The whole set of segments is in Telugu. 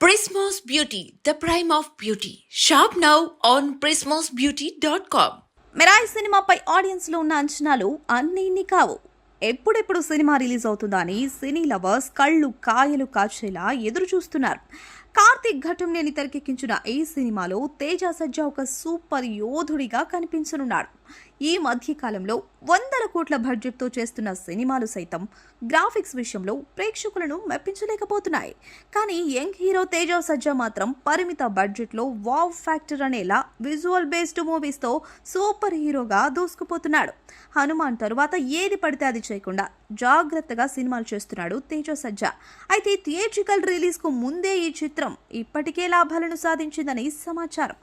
Prismos Beauty, the prime of beauty. Shop now on prismosbeauty.com. మెరాయి సినిమాపై ఆడియన్స్ లో ఉన్న అంచనాలు అన్నీ ఇన్ని కావు. ఎప్పుడెప్పుడు సినిమా రిలీజ్ అవుతుందా అని సినీ లవర్స్ కళ్ళు కాయలు కాచేలా ఎదురు చూస్తున్నారు. కార్తీక్ ఘటంనేని తెరకెక్కించిన ఈ సినిమాలో తేజ సజ్జా ఒక సూపర్ యోధుడిగా కనిపించనున్నాడు. ఈ మధ్య కాలంలో 100 కోట్ల బడ్జెట్తో చేస్తున్న సినిమాలు సైతం గ్రాఫిక్స్ విషయంలో ప్రేక్షకులను మెప్పించలేకపోతున్నాయి. కానీ యంగ్ హీరో తేజ సజ్జా మాత్రం పరిమిత బడ్జెట్లో వావ్ ఫ్యాక్టర్ అనేలా విజువల్ బేస్డ్ మూవీస్తో సూపర్ హీరోగా దూసుకుపోతున్నాడు. హనుమాన్ తరువాత ఏది పడితే అది చేయకుండా జాగ్రత్తగా సినిమాలు చేస్తున్నాడు తేజ సజ్జా. అయితే థియేట్రికల్ రిలీజ్కు ముందే ఈ చిత్రం ఇప్పటికే లాభాలను సాధించిందని సమాచారం.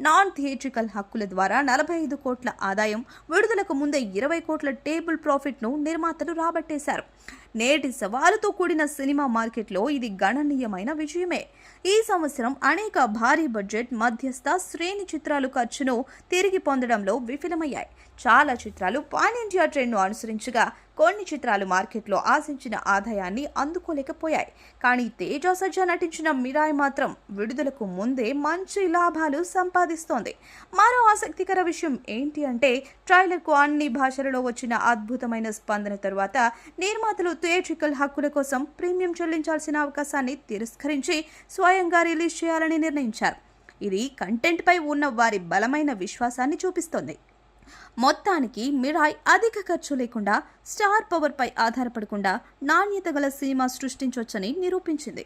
నాన్ థియేట్రికల్ హక్కుల ద్వారా 45 కోట్ల ఆదాయం, విడుదలకు ముందే 20 కోట్ల టేబుల్ ప్రాఫిట్ను నిర్మాతలు రాబట్టేశారు. నేటి సవాలుతో కూడిన సినిమా మార్కెట్లో ఇది గణనీయమైన విజయమే. ఈ సంవత్సరం అనేక భారీ బడ్జెట్, మధ్యస్థ శ్రేణి చిత్రాలు ఖర్చును తిరిగి పొందడంలో విఫలమయ్యాయి. చాలా చిత్రాలు పాన్ ఇండియా ట్రెండ్ను అనుసరించగా కొన్ని చిత్రాలు మార్కెట్లో ఆశించిన ఆదాయాన్ని అందుకోలేకపోయాయి. కానీ తేజ సజ్జా నటించిన మిరాయ్ మాత్రం విడుదలకు ముందే మంచి లాభాలు సంపాదిస్తోంది. మరో ఆసక్తికర విషయం ఏంటి అంటే ట్రైలర్కు అన్ని భాషలలో వచ్చిన అద్భుతమైన స్పందన తరువాత నిర్మాతలు థియేట్రికల్ హక్కుల కోసం ప్రీమియం చెల్లించాల్సిన అవకాశాన్ని తిరస్కరించి స్వయంగా రిలీజ్ చేయాలని నిర్ణయించారు. ఇది కంటెంట్పై ఉన్న వారి బలమైన విశ్వాసాన్ని చూపిస్తోంది. మొత్తానికి మిరాయ్ అధిక ఖర్చు లేకుండా, స్టార్ పవర్పై ఆధారపడకుండా నాణ్యత గల సినిమా సృష్టించొచ్చని నిరూపించింది.